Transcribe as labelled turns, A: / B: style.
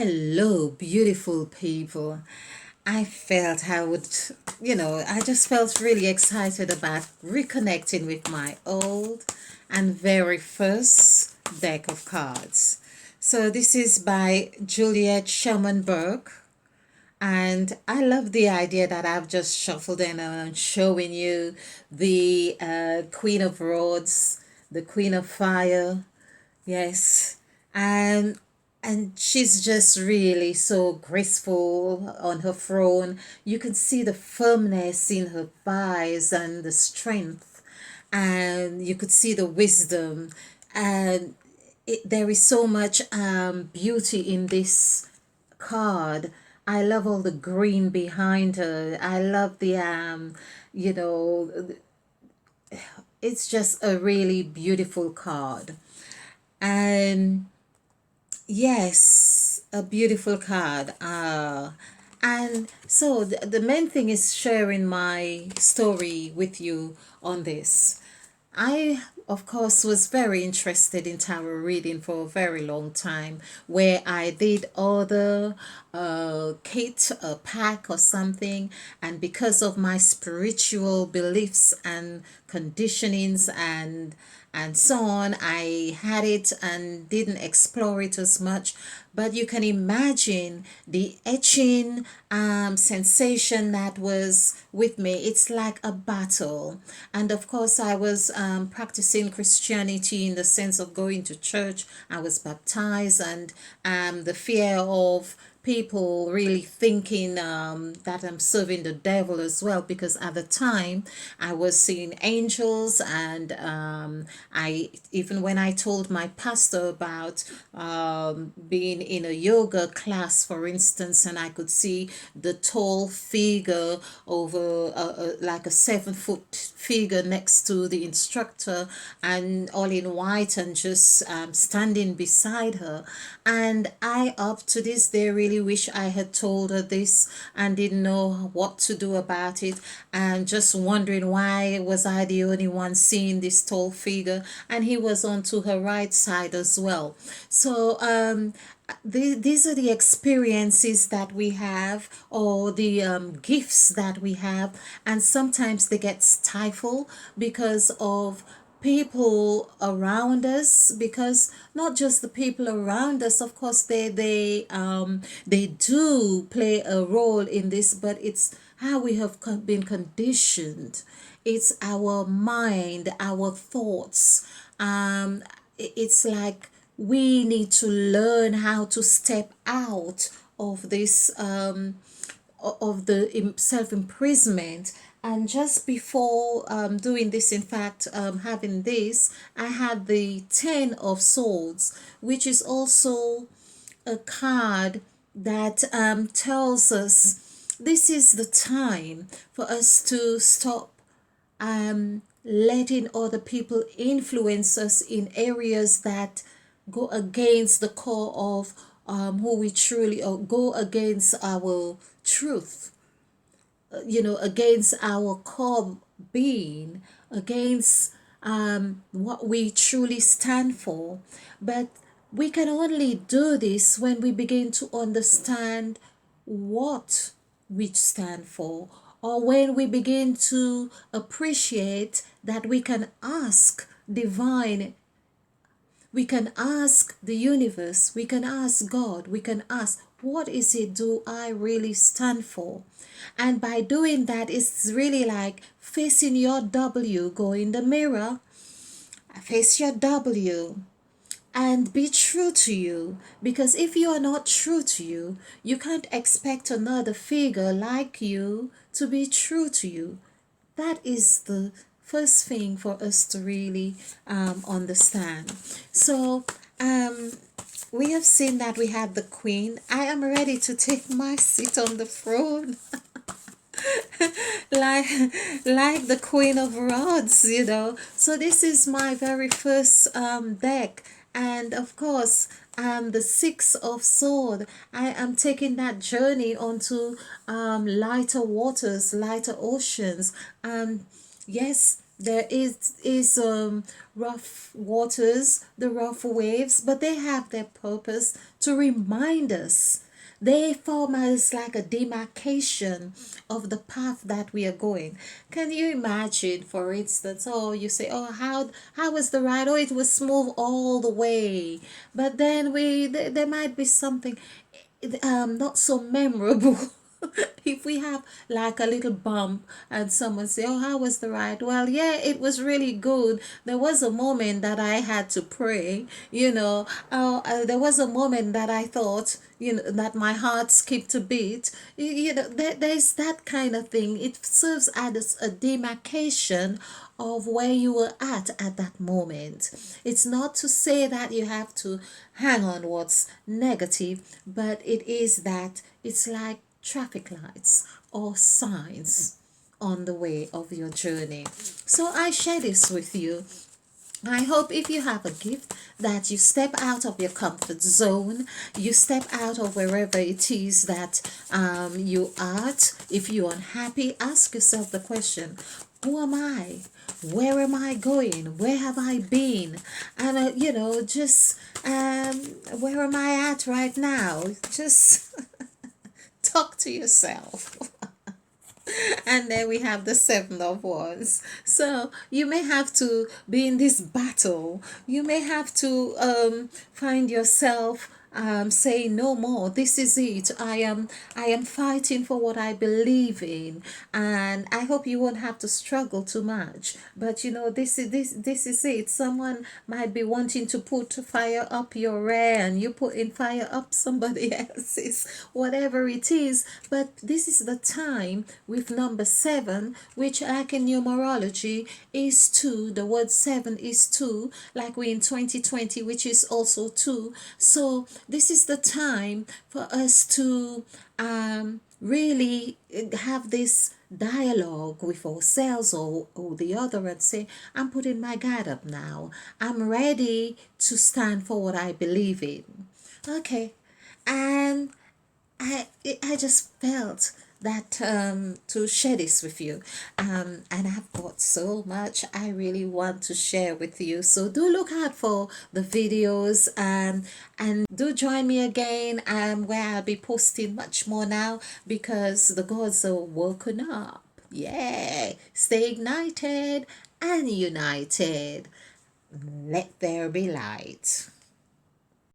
A: Hello, beautiful people. I felt I would, I just felt really excited about reconnecting with my old and very first deck of cards. So, this is by Juliet Sherman-Burke, and I love the idea that I've just shuffled and I'm showing you the Queen of Rods, the Queen of Fire. Yes. And she's just really so graceful on her throne. You can see the firmness in her thighs and the strength. And you could see the wisdom. And there is so much beauty in this card. I love all the green behind her. I love the you know, it's just a really beautiful card. And yes, a beautiful card. And so the main thing is sharing my story with you on this. I, of course, was very interested in tarot reading for a very long time, where I did order a kit, a pack, or something, and because of my spiritual beliefs and conditionings and so on, I had it and didn't explore it as much. But you can imagine the etching sensation that was with me. It's like a battle. And of course, I was practicing Christianity in the sense of going to church. I was baptized, and the fear of people really thinking that I'm serving the devil as well, because at the time I was seeing angels, and I, even when I told my pastor about being in a yoga class, for instance, and I could see the tall figure over like a 7 foot figure next to the instructor, and all in white, and just standing beside her. And I, up to this day, really wish I had told her this and didn't know what to do about it, and just wondering why was I the only one seeing this tall figure, and he was on to her right side as well. So these are the experiences that we have, or the gifts that we have, and sometimes they get stifled because of people around us, because not just the people around us, of course they do play a role in this, but it's how we have been conditioned. It's our mind, our thoughts. It's like we need to learn how to step out of this of the self imprisonment. And just before doing this, in fact, having this, I had the 10 of Swords, which is also a card that tells us this is the time for us to stop letting other people influence us in areas that go against the core of who we truly are, go against our truth, against our core being, against what we truly stand for. But we can only do this when we begin to understand what we stand for, or when we begin to appreciate that we can ask divine, we can ask the universe, we can ask God, we can ask, what is it do I really stand for? And by doing that, it's really like facing your W, go in the mirror, face your W, and be true to you. Because if you are not true to you, you can't expect another figure like you to be true to you. That is the first thing for us to really understand. So, we have seen that we have the Queen. I am ready to take my seat on the throne. like like the Queen of Rods, so this is my very first deck. And of course, the Six of Sword, I am taking that journey onto lighter waters, lighter oceans. Yes, There is rough waters, the rough waves, but they have their purpose to remind us. They form as like a demarcation of the path that we are going. Can you imagine, for instance, oh, you say, oh, how was the ride? Oh, it was smooth all the way. But then there might be something not so memorable. If we have like a little bump and someone say, oh, how was the ride? Well, yeah, it was really good. There was a moment that I had to pray, there was a moment that I thought, that my heart skipped a beat. There's that kind of thing. It serves as a demarcation of where you were at that moment. It's not to say that you have to hang on what's negative, but it is that it's like traffic lights or signs on the way of your journey. So I share this with you. I hope if you have a gift that you step out of your comfort zone, you step out of wherever it is that you are. If you're unhappy, ask yourself the question, who am I? Where am I going? Where have I been? And, just where am I at right now? Just talk to yourself. And then we have the Seven of Wands. So you may have to be in this battle. You may have to find yourself say no more. This is it. I am fighting for what I believe in, and I hope you won't have to struggle too much. But this is it. Someone might be wanting to put fire up your rear, and you put in fire up somebody else's, whatever it is. But this is the time with number 7, which like in numerology is 2. The word 7 is 2, like we in 2020, which is also 2. So this is the time for us to really have this dialogue with ourselves or the other and say, I'm putting my guard up now. I'm ready to stand for what I believe in. Okay. And I just felt that to share this with you, and I've got so much I really want to share with you, so do look out for the videos, and do join me again, where I'll be posting much more now because the gods are woken up. Yeah, stay ignited and united. Let there be light.